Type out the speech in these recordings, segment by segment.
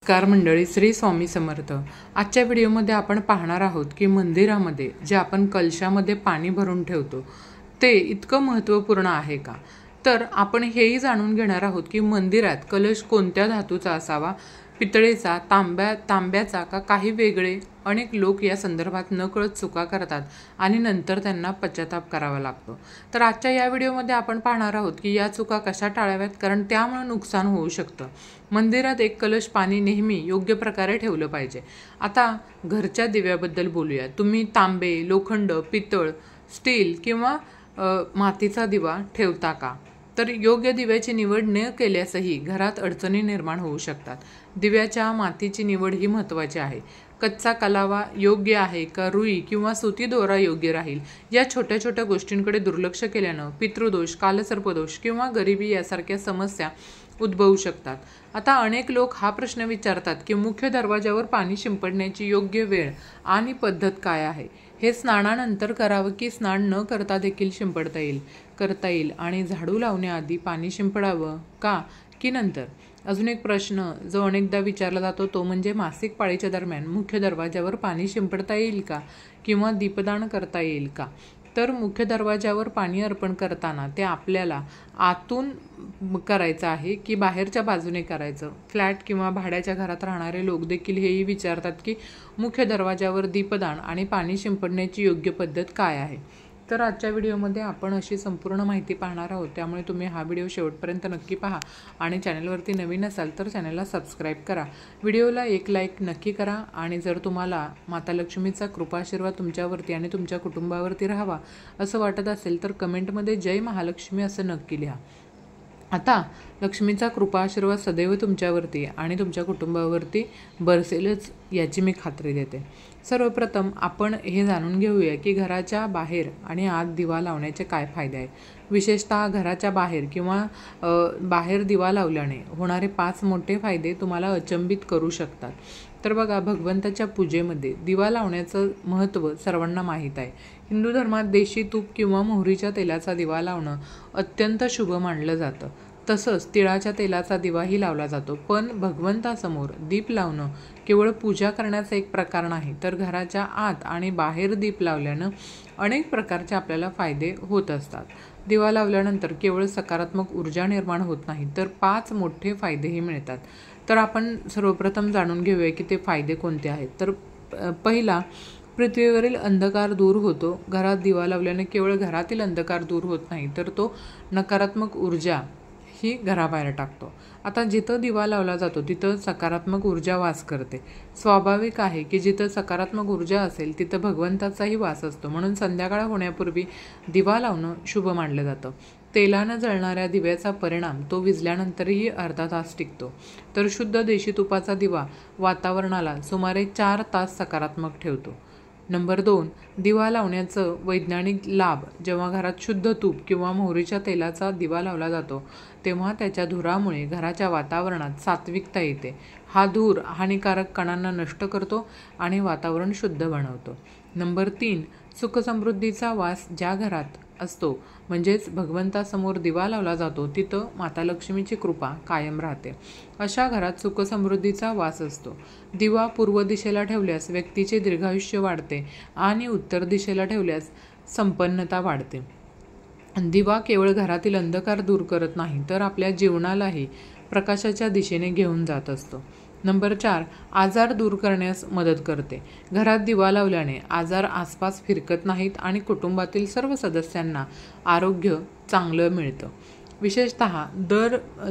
नमस्कार मंडळी, श्री स्वामी समर्थ। आजच्या व्हिडिओमध्ये आपण पाहणार आहोत की मंदिरामध्ये जे आपण कलशामध्ये पाणी भरून ठेवतो ते इतकं महत्त्वपूर्ण आहे का। तर आपण हेही जाणून घेणार आहोत की मंदिरात कलश कोणत्या धातूचा असावा, पितळेचा, तांब्याचा का काही वेगळे। अनेक लोक या संदर्भात नकळत चुका करतात आणि नंतर त्यांना पश्चाताप करावा लागतो। तर आजच्या या व्हिडिओमध्ये आपण पाहणार आहोत की या चुका कशा टाळाव्यात, कारण त्यामुळे नुकसान होऊ शकतं। मंदिरात एक कलश पाणी नेहमी योग्य प्रकारे ठेवलं पाहिजे। आता घरच्या दिव्याबद्दल बोलूया। तुम्ही तांबे, लोखंड, पितळ, स्टील किंवा मातीचा दिवा ठेवता का? तर योग्य दिव्याची निवड न केल्यासही घरात अडचणी निर्माण होऊ शकतात। दिव्याच्या मातीची निवड ही महत्त्वाची आहे। कच्चा कलावा योग्य आहे का, रुई किंवा सुती दोरा योग्य राहील, या छोट्या छोट्या गोष्टींकडे दुर्लक्ष केल्यानं पितृदोष, कालसर्पदोष किंवा गरिबी यासारख्या समस्या उद्भवू शकतात। आता अनेक लोक हा प्रश्न विचारतात की मुख्य दरवाजावर पाणी शिंपडण्याची योग्य वेळ आणि पद्धत काय आहे। हे स्नानानंतर करावं की स्नान न करता देखील करता येईल आणि झाडू लावण्याआधी पाणी शिंपडावं का की नंतर? अजून एक प्रश्न जो अनेकदा विचारला जातो तो म्हणजे मासिक पाळीच्या दरम्यान मुख्य दरवाजावर पाणी शिंपडता येईल का किंवा दीपदान करता येईल का? तर मुख्य दरवाजावर पाणी अर्पण करताना ते आपल्याला आतून करायचं आहे की बाहेरच्या बाजूने करायचं? फ्लॅट किंवा भाड्याच्या घरात राहणारे लोक देखील हेही विचारतात की मुख्य दरवाजावर दीपदान आणि पाणी शिंपडण्याची योग्य पद्धत काय आहे। तर आजच्या व्हिडिओमध्ये आपण अशी संपूर्ण माहिती पाहणार आहोत, त्यामुळे तुम्ही हा व्हिडिओ शेवटपर्यंत नक्की पहा आणि चॅनलवरती नवीन असाल तर चॅनलला सबस्क्राईब करा, व्हिडिओला एक लाईक नक्की करा आणि जर तुम्हाला माता लक्ष्मीचा कृपाशीर्वाद तुमच्यावरती आणि तुमच्या कुटुंबावरती राहावा असं वाटत असेल तर कमेंटमध्ये जय महालक्ष्मी असं नक्की लिहा। आता लक्ष्मीचा कृपा आशीर्वाद सदैव तुमच्यावरती आणि तुमच्या कुटुंबावरती बरसेलच याची मी खात्री देते। सर्वप्रथम आपण हे जाणून घेऊया की घराच्या बाहेर आणि आत दिवा लावण्याचे काय फायदे आहेत। विशेषतः घराच्या बाहेर किंवा बाहेर दिवा लावल्याने होणारे 5 मोठे फायदे तुम्हाला अचंबित करू शकतात। तर बघा, भगवंताच्या पूजेमध्ये दिवा लावण्याचं महत्त्व सर्वांना माहीत आहे। हिंदू धर्मात देशी तूप किंवा मोहरीच्या तेलाचा दिवा लावणं अत्यंत शुभ मानलं जातं। तसंच तिळाच्या तेलाचा दिवाही लावला जातो। पण भगवंतासमोर दीप लावणं केवळ पूजा करण्याचा एक प्रकार नाही, तर घराच्या आत आणि बाहेर दीप लावल्यानं अनेक प्रकारचे आपल्याला फायदे होत असतात। दिवा लावल्यानंतर केवळ सकारात्मक ऊर्जा निर्माण होत नाही, तर 5 मोठे फायदेही मिळतात। तर आपण सर्वप्रथम जाणून घेऊया की ते फायदे कोणते आहेत। तर पहिला, पृथ्वीवरील अंधकार दूर होतो। घरात दिवा लावल्याने केवळ घरातील अंधकार दूर होत नाही, तर तो नकारात्मक ऊर्जा ही घराबाहेर टाकतो। आता जिथं दिवा लावला जातो तिथं सकारात्मक ऊर्जा वास करते। स्वाभाविक आहे की जिथं सकारात्मक ऊर्जा असेल तिथं भगवंताचाही वास असतो, म्हणून संध्याकाळ होण्यापूर्वी दिवा लावणं शुभ मानलं जातं। तेलानं जळणाऱ्या दिव्याचा परिणाम तो विझल्यानंतरही अर्धा तास टिकतो, तर शुद्ध देशी तुपाचा दिवा वातावरणाला सुमारे 4 तास सकारात्मक ठेवतो। नंबर 2, दिवा लावण्याचं वैज्ञानिक लाभ। जेव्हा घरात शुद्ध तूप किंवा मोहरीच्या तेलाचा दिवा लावला जातो तेव्हा त्याच्या धुरामुळे घराच्या वातावरणात सात्विकता येते। हा धूर हानिकारक कणांना नष्ट करतो आणि वातावरण शुद्ध बनवतो। नंबर 3, सुखसमृद्धीचा वास ज्या घरात असतो, म्हणजेच भगवंतासमोर दिवा लावला जातो तिथं माता लक्ष्मीची कृपा कायम राहते। अशा घरात सुखसमृद्धीचा वास असतो। दिवा पूर्व दिशेला ठेवल्यास व्यक्तीचे दीर्घायुष्य वाढते आणि उत्तर दिशेला ठेवल्यास संपन्नता वाढते। दिवा केवळ घरातील अंधकार दूर करत नाही, तर आपल्या जीवनालाही प्रकाशाच्या दिशेने घेऊन जात असतो। नंबर 4, आजार दूर करण्यास मदत करते। घरात दिवा लावल्याने आजार आसपास फिरकत नाहीत आणि कुटुंबातील सर्व सदस्यांना आरोग्य चांगलं मिळतं। विशेषतः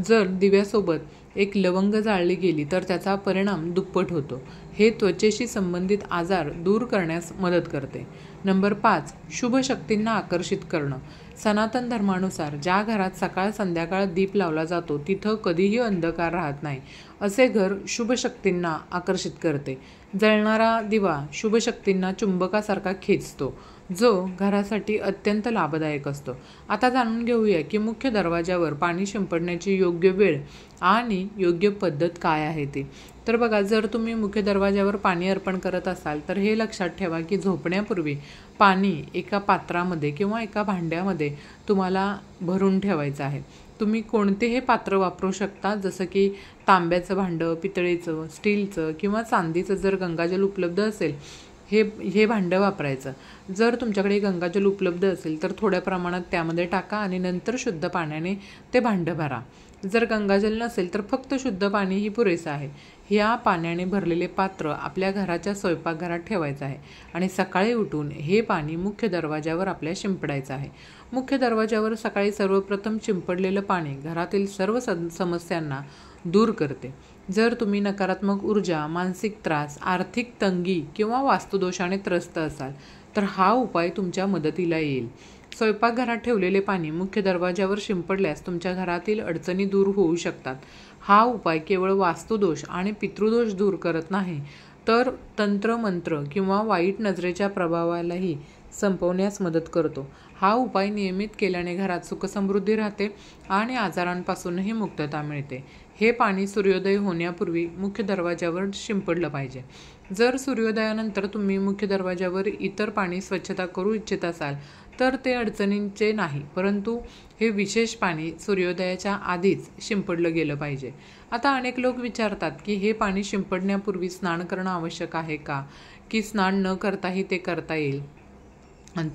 जर दिव्यासोबत एक लवंग जाळली गेली तर त्याचा परिणाम दुप्पट होतो। हे त्वचेशी संबंधित आजार दूर करण्यास मदत करते। नंबर 5, शुभ शक्तींना आकर्षित करणं। सनातन धर्मानुसार ज्या घरात सकाळ संध्याकाळ दीप लावला जातो तिथं कधीही अंधकार राहत नाही। असे घर शुभ शक्तींना आकर्षित करते। जळणारा दिवा शुभ शक्तींना चुंबकासारखा खेचतो, जो घरासाठी अत्यंत लाभदायक असतो। आता जाणून घेऊया की मुख्य दरवाजावर पाणी शिंपडण्याची योग्य वेळ आणि योग्य पद्धत काय आहे ते। तर बघा, जर तुम्ही मुख्य दरवाजावर पाणी अर्पण करत असाल तर हे लक्षात ठेवा की झोपण्यापूर्वी पाणी एका पात्रामध्ये किंवा एका भांड्यामध्ये तुम्हाला भरून ठेवायचं आहे। तुम्ही कोणतेही पात्र वापरू शकता, जसं की तांब्याचं भांडं, पितळेचं, स्टीलचं किंवा चांदीचं. जर गंगाजल उपलब्ध असेल हे भांडं वापरायचं. जर तुमच्याकडे गंगाजल उपलब्ध असेल तर थोड्या प्रमाणात त्यामध्ये टाका आणि नंतर शुद्ध पाण्याने ते भांडं भरा. जर गंगाजल नसेल तर फक्त शुद्ध पाणीही पुरेसं आहे. ह्या पाण्याने भरलेले पात्र आपल्या घराच्या स्वयंपाकघरात ठेवायचं आहे आणि सकाळी उठून हे पाणी मुख्य दरवाजावर आपल्या शिंपडायचं आहे. मुख्य दरवाजावर सकाळी सर्वप्रथम शिंपडलेलं पाणी घरातील सर्व समस्यांना दूर करते. जर तुम्ही नकारात्मक ऊर्जा, मानसिक त्रास, आर्थिक तंगी किंवा वास्तुदोषाने त्रस्त असाल तर हा उपाय तुमच्या मदतीला येईल. स्वयंपाकघरात ठेवलेले पाणी मुख्य दरवाजावर शिंपडल्यास तुमच्या घरातील अडचणी दूर होऊ शकतात. हा उपाय केवळ वास्तुदोष आणि पितृदोष दूर करत नाही, तर तंत्र, मंत्र किंवा वाईट नजरेच्या प्रभावालाही संपवण्यास मदत करतो. हा उपाय नियमित केल्याने घरात सुखसमृद्धी राहते आणि आजारांपासूनही मुक्तता मिळते. हे पाणी सूर्योदय होण्यापूर्वी मुख्य दरवाजावर शिंपडलं पाहिजे. जर सूर्योदयानंतर तुम्ही मुख्य दरवाजावर इतर पाणी स्वच्छता करू इच्छित असाल तर ते अडचणींचे नाही, परंतु हे विशेष पाणी सूर्योदयाच्या आधीच शिंपडलं गेलं पाहिजे. आता अनेक लोक विचारतात की हे पाणी शिंपडण्यापूर्वी स्नान करणं आवश्यक आहे का, की स्नान न करताही ते करता येईल.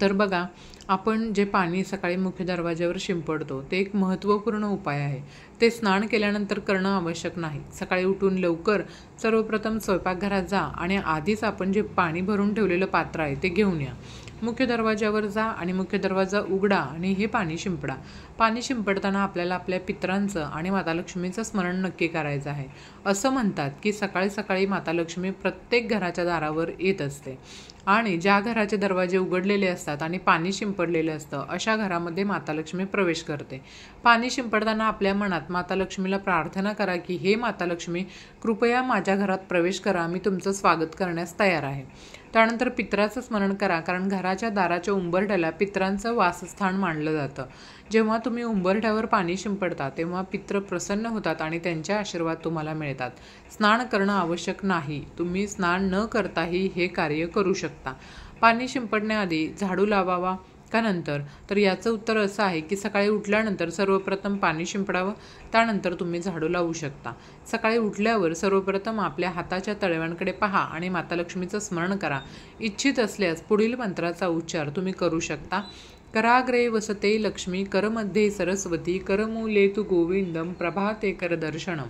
तर बघा, आपण जे पाणी सकाळी मुख्य दरवाजावर शिंपडतो ते एक महत्त्वपूर्ण उपाय आहे. ते स्नान केल्यानंतर करणं आवश्यक नाही. सकाळी उठून लवकर सर्वप्रथम स्वयंपाकघरात जा आणि आधीच आपण जे पाणी भरून ठेवलेलं पात्र आहे ते घेऊन या. मुख्य दरवाजावर जा आणि मुख्य दरवाजा उघडा आणि हे पाणी शिंपडा. पाणी शिंपडताना आपल्याला आपल्या पितरांचं आणि माता लक्ष्मीचं स्मरण नक्की करायचं आहे. असं म्हणतात की सकाळी सकाळी माता लक्ष्मी प्रत्येक घराच्या दारावर येत असते आणि ज्या घराचे दरवाजे उघडलेले असतात आणि पाणी शिंपडलेलं असतं अशा घरामध्ये माता लक्ष्मी प्रवेश करते. पाणी शिंपडताना आपल्या मनात माता लक्ष्मीला प्रार्थना करा की हे माता लक्ष्मी, कृपया माझ्या घरात प्रवेश करा, मी तुमचं स्वागत करण्यास तयार आहे. त्यानंतर पितराचं स्मरण करा, कारण घराच्या दाराच्या उंबरठ्याला पितरांचं वासस्थान मानलं जातं. जेव्हा तुम्ही उंबरठ्यावर पाणी शिंपडता तेव्हा पित्र प्रसन्न होतात आणि त्यांचे आशीर्वाद तुम्हाला मिळतात. स्नान करणं आवश्यक नाही. तुम्ही स्नान न करताही हे कार्य करू शकता. पाणी शिंपडण्याआधी झाडू लावावा का नंतर? तर याचं उत्तर असं आहे की सकाळी उठल्यानंतर सर्वप्रथम पाणी शिंपडावं, त्यानंतर तुम्ही झाडू लावू शकता. सकाळी उठल्यावर सर्वप्रथम आपल्या हाताच्या तळव्यांकडे पहा आणि माता लक्ष्मीचं स्मरण करा. इच्छित असल्यास पुढील मंत्राचा उच्चार तुम्ही करू शकता. कराग्रे वसते लक्ष्मी, करमध्ये सरस्वती, करमूले तु गोविंदम, प्रभाते करदर्शनम.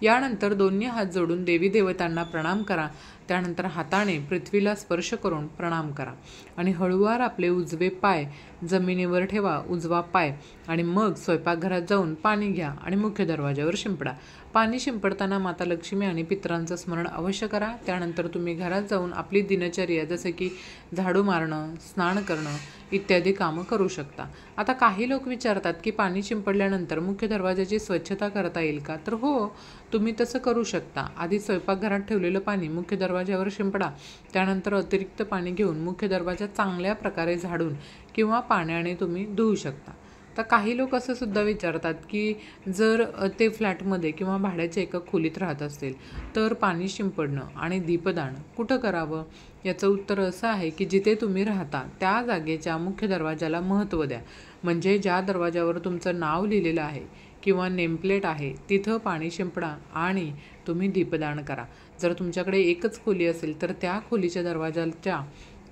यानंतर दोन्ही हात जोडून देवी देवतांना प्रणाम करा. त्यानंतर हाताने पृथ्वीला स्पर्श करून प्रणाम करा आणि हळूवार आपले उजवे पाय जमिनीवर ठेवा, उजवा पाय, आणि मग स्वयंपाकघरात जाऊन पाणी घ्या आणि मुख्य दरवाजावर शिंपडा. पाणी शिंपडताना माता लक्ष्मी आणि पितरांचं स्मरण अवश्य करा. त्यानंतर तुम्ही घरात जाऊन आपली दिनचर्या जसे की झाडू मारणं, स्नान करणं इत्यादी कामं करू शकता. आता काही लोक विचारतात की पाणी शिंपडल्यानंतर मुख्य दरवाजाची स्वच्छता करता येईल का? तर हो, तुम्ही तसं करू शकता. आधी स्वयंपाकघरात ठेवलेलं पाणी मुख्य दरवाजावर शिंपडा. त्यानंतर अतिरिक्त पाणी घेऊन मुख्य दरवाजा चांगल्या प्रकारे झाडून किंवा पाण्याने तुम्ही धुवू शकता. तर काही लोक असं सुद्धा विचारतात की जर ते फ्लॅटमध्ये किंवा भाड्याच्या एका खोलीत राहत असतील तर पाणी शिंपडणं आणि दीपदान कुठं करावं? याचं उत्तर असं आहे की जिथे तुम्ही राहता त्या जागेच्या मुख्य दरवाजाला महत्त्व द्या. म्हणजे ज्या दरवाजावर तुमचं नाव लिहिलेलं आहे किंवा नेमप्लेट आहे तिथं पाणी शिंपडा आणि तुम्ही दीपदान करा. जर तुमच्याकडे एकच खोली असेल तर त्या खोलीच्या दरवाजाच्या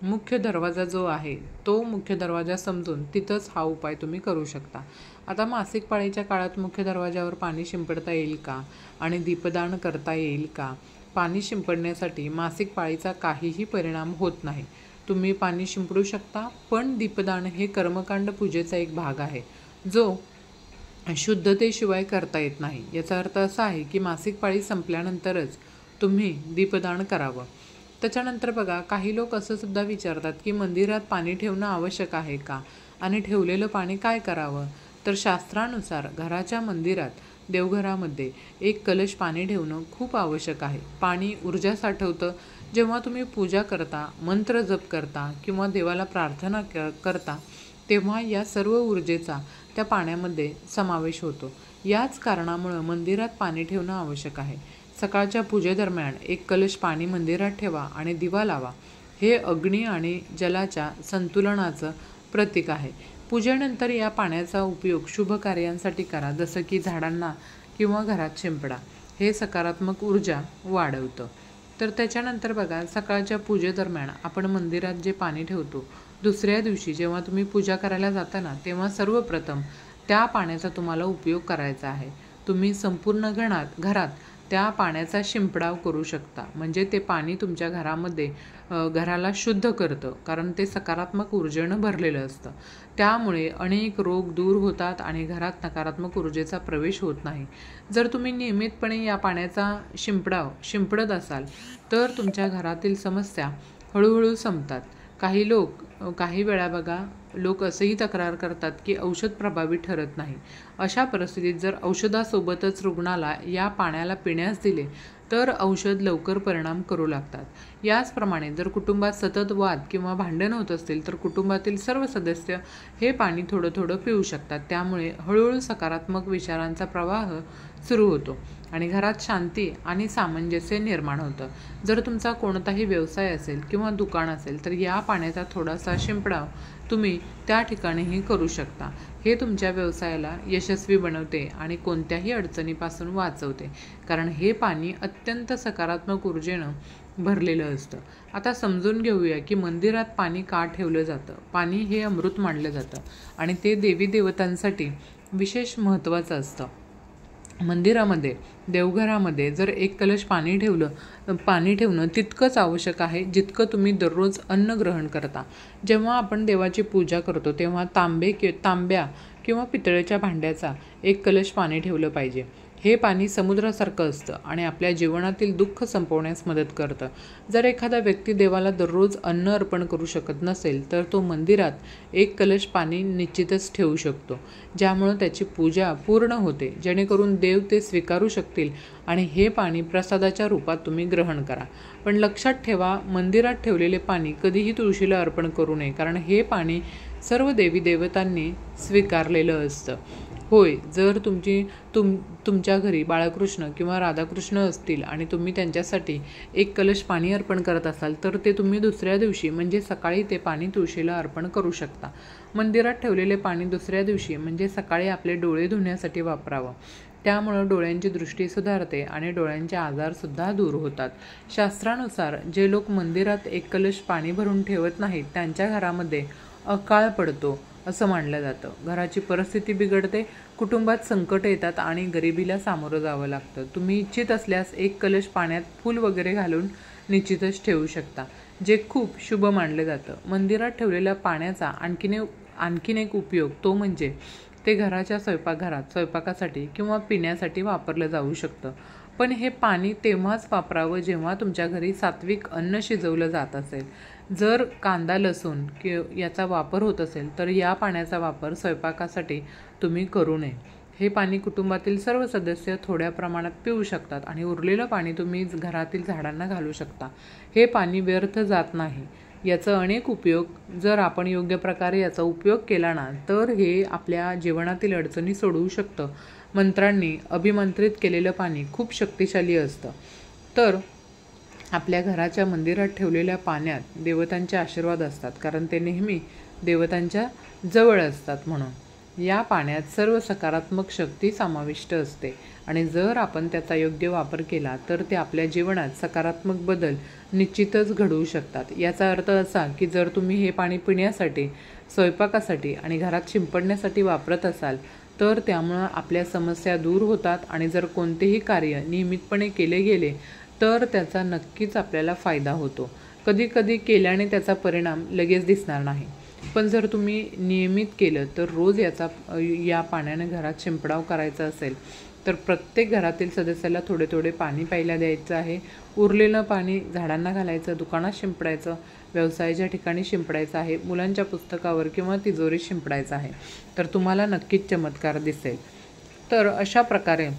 मुख्य दरवाजा जो आहे तो मुख्य दरवाजा समजून तिथंच हा उपाय तुम्ही करू शकता. आता मासिक पाळीच्या काळात मुख्य दरवाजावर पाणी शिंपडता येईल का आणि दीपदान करता येईल का? पाणी शिंपडण्यासाठी मासिक पाळीचा काहीही परिणाम होत नाही. तुम्ही पाणी शिंपडू शकता, पण दीपदान हे कर्मकांड पूजेचा एक भाग आहे जो शुद्धतेशिवाय करता येत नाही. याचा अर्थ असा आहे की मासिक पाळी संपल्यानंतरच तुम्ही दीपदान करावं. त्याच्यानंतर बघा, काही लोक असं सुद्धा विचारतात की मंदिरात पाणी ठेवणं आवश्यक आहे का आणि ठेवलेलं पाणी काय करावं? तर शास्त्रानुसार घराच्या मंदिरात, देवघरामध्ये एक कलश पाणी ठेवणं खूप आवश्यक आहे. पाणी ऊर्जा साठवतं. जेव्हा तुम्ही पूजा करता, मंत्र जप करता किंवा देवाला प्रार्थना करता तेव्हा या सर्व ऊर्जेचा त्या पाण्यामध्ये समावेश होतो. याच कारणामुळं मंदिरात पाणी ठेवणं आवश्यक आहे. सकाळच्या पूजेदरम्यान एक कलश पाणी मंदिरात ठेवा आणि दिवा लावा. हे अग्नी आणि जलाच्या संतुलनाचं प्रतीक आहे. पूजेनंतर या पाण्याचा उपयोग शुभ कार्यांसाठी करा, जसं की झाडांना किंवा घरात शिंपडा. हे सकारात्मक ऊर्जा वाढवतं. तर त्याच्यानंतर बघा, सकाळच्या पूजेदरम्यान आपण मंदिरात जे पाणी ठेवतो, दुसऱ्या दिवशी जेव्हा तुम्ही पूजा करायला जाता ना, तेव्हा सर्वप्रथम त्या पाण्याचा तुम्हाला उपयोग करायचा आहे. तुम्ही संपूर्ण घरात त्या पाण्याचा शिंपडाव करू शकता. म्हणजे ते पाणी तुमच्या घरामध्ये घराला शुद्ध करतं, कारण ते सकारात्मक ऊर्जेनं भरलेलं असतं. त्यामुळे अनेक रोग दूर होतात आणि घरात नकारात्मक ऊर्जेचा प्रवेश होत नाही. जर तुम्ही नियमितपणे या पाण्याचा शिंपडत असाल तर तुमच्या घरातील समस्या हळूहळू संपतात. काही वेळा बघा, लोक असेही तक्रार करतात की औषध प्रभावी ठरत नाही. अशा परिस्थितीत जर औषधासोबतच रुग्णाला या पाण्याला पिण्यास दिले तर औषध लवकर परिणाम करू लागतात. याचप्रमाणे जर कुटुंबात सतत वाद किंवा भांडण होत असतील तर कुटुंबातील सर्व सदस्य हे पाणी थोडं थोडं पिऊ शकतात. त्यामुळे हळूहळू सकारात्मक विचारांचा प्रवाह सुरू होतो आणि घरात शांती आणि सामंजस्य निर्माण होतं. जर तुमचा कोणताही व्यवसाय असेल किंवा दुकान असेल तर या पाण्याचा थोडासा शिंपडाव तुम्ही त्या ठिकाणीही करू शकता. हे तुमच्या व्यवसायाला यशस्वी बनवते आणि कोणत्याही अडचणीपासून वाचवते, कारण हे पाणी अत्यंत सकारात्मक ऊर्जेनं भरलेलं असतं. आता समजून घेऊया की मंदिरात पाणी का ठेवलं जातं. पाणी हे अमृत मानलं जातं आणि ते देवी देवतांसाठी विशेष महत्त्वाचं असतं. मंदिरामध्ये, देवघरामध्ये जर एक कलश पाणी ठेवणं तितकंच आवश्यक आहे जितकं तुम्ही दररोज अन्न ग्रहण करता. जेव्हा आपण देवाची पूजा करतो तेव्हा तांब्या किंवा पितळेच्या भांड्याचा एक कलश पाणी ठेवलं पाहिजे. हे पाणी समुद्रासारखं असतं आणि आपल्या जीवनातील दुःख संपवण्यास मदत करतं. जर एखादा व्यक्ती देवाला दररोज अन्न अर्पण करू शकत नसेल तर तो मंदिरात एक कलश पाणी निश्चितच ठेवू शकतो, ज्यामुळं त्याची पूजा पूर्ण होते, जेणेकरून देव ते स्वीकारू शकतील आणि हे पाणी प्रसादाच्या रूपात तुम्ही ग्रहण करा. पण लक्षात ठेवा, मंदिरात ठेवलेले पाणी कधीही तुळशीला अर्पण करू नये, कारण हे पाणी सर्व देवी देवतांनी स्वीकारलेलं असतं. होय, जर तुमच्या घरी बाळकृष्ण किंवा राधाकृष्ण असतील आणि तुम्ही त्यांच्यासाठी एक कलश पाणी अर्पण करत असाल तर ते तुम्ही दुसऱ्या दिवशी म्हणजे सकाळी ते पाणी तुळशीला अर्पण करू शकता. मंदिरात ठेवलेले पाणी दुसऱ्या दिवशी म्हणजे सकाळी आपले डोळे धुण्यासाठी वापरावं. त्यामुळं डोळ्यांची दृष्टी सुधारते आणि डोळ्यांचे आजारसुद्धा दूर होतात. शास्त्रानुसार जे लोक मंदिरात एक कलश पाणी भरून ठेवत नाहीत त्यांच्या घरामध्ये अकाळ पडतो असं मानलं जातं. घराची परिस्थिती बिघडते, कुटुंबात संकट येतात आणि गरिबीला सामोरं जावं लागतं. तुम्ही इच्छित असल्यास एक कलश पाण्यात फूल वगैरे घालून निश्चितच ठेवू शकता, जे खूप शुभ मानलं जातं. मंदिरात ठेवलेल्या पाण्याचा आणखीन एक उपयोग तो म्हणजे ते घराच्या स्वयंपाकासाठी किंवा पिण्यासाठी वापरलं जाऊ शकतं. पण हे पाणी तेव्हाच वापरावं जेव्हा तुमच्या घरी सात्विक अन्न शिजवलं जात असेल. जर कांदा लसूण याचा वापर होत असेल तर या पाण्याचा वापर स्वयंपाकासाठी तुम्ही करू नये. हे पाणी कुटुंबातील सर्व सदस्य थोड्या प्रमाणात पिऊ शकतात आणि उरलेलं पाणी तुम्ही घरातील झाडांना घालू शकता. हे पाणी व्यर्थ जात नाही. याचा अनेक उपयोग, जर आपण योग्य प्रकारे याचा उपयोग केला ना तर हे आपल्या जीवनातील अडचणी सोडवू शकतं. मंत्रांनी अभिमंत्रित केलेलं पाणी खूप शक्तिशाली असतं. तर आपल्या घराच्या मंदिरात ठेवलेल्या पाण्यात देवतांचे आशीर्वाद असतात, कारण ते नेहमी देवतांच्या जवळ असतात. म्हणून या पाण्यात सर्व सकारात्मक शक्ती समाविष्ट असते आणि जर आपण त्याचा योग्य वापर केला तर ते आपल्या जीवनात सकारात्मक बदल निश्चितच घडवू शकतात. याचा अर्थ असा की जर तुम्ही हे पाणी पिण्यासाठी, स्वयंपाकासाठी आणि घरात शिंपडण्यासाठी वापरत असाल तर त्यामुळं आपल्या समस्या दूर होतात आणि जर कोणतेही कार्य नियमितपणे केले गेले तर त्याचा नक्कीच आपल्याला फायदा होतो. कधी केल्याने त्याचा परिणाम लगेच दिसणार नाही, पण जर तुम्ही नियमित केलं तर रोज या पाण्याने घरात शिंपडाव करायचा असेल तर प्रत्येक घरातील सदस्याला थोडे थोडे पाणी प्यायला द्यायचं आहे. उरलेलं पाणी झाडांना घालायचं, दुकानात शिंपडायचं, व्यवसायाच्या ठिकाणी शिंपडायचं आहे, मुलांच्या पुस्तकावर किंवा तिजोरीत शिंपडायचं आहे. तर तुम्हाला नक्कीच चमत्कार दिसेल. तर अशा प्रकारे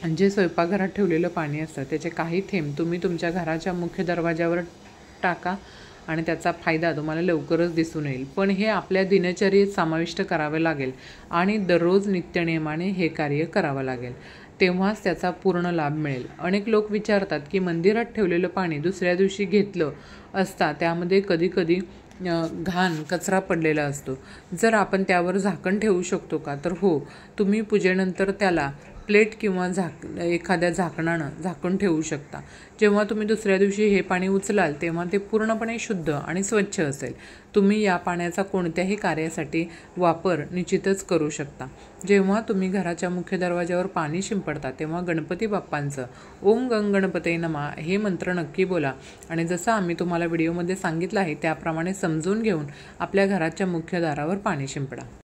जे स्वयंपाकघरात ठेवलेलं पाणी असतं त्याचे काही थेंब तुम्ही तुमच्या घराच्या मुख्य दरवाजावर टाका आणि त्याचा फायदा तुम्हाला लवकरच दिसून येईल. पण हे आपल्या दिनचर्येत समाविष्ट करावे लागेल आणि दररोज नित्यनियमाने हे कार्य करावं लागेल, तेव्हाच त्याचा पूर्ण लाभ मिळेल. अनेक लोक विचारतात की मंदिरात ठेवलेलं पाणी दुसऱ्या दिवशी घेतलं असता त्यामध्ये कधी घाण कचरा पडलेला असतो. जर आपण त्यावर झाकण ठेवू शकतो का? तर हो, तुम्ही पूजेनंतर त्याला प्लेट किंवा एखाद्या झाकणानं झाकून ठेवू शकता. जेव्हा तुम्ही दुसऱ्या दिवशी हे पाणी उचलाल तेव्हा ते पूर्णपणे शुद्ध आणि स्वच्छ असेल. तुम्ही या पाण्याचा कोणत्याही कार्यासाठी वापर निश्चितच करू शकता. जेव्हा तुम्ही घराच्या मुख्य दरवाजावर पाणी शिंपडता तेव्हा गणपती बाप्पांचं ओम गंग गणपते नमः हे मंत्र नक्की बोला आणि जसं आम्ही तुम्हाला व्हिडिओमध्ये सांगितलं आहे त्याप्रमाणे समजून घेऊन आपल्या घराच्या मुख्य दारावर पाणी शिंपडा.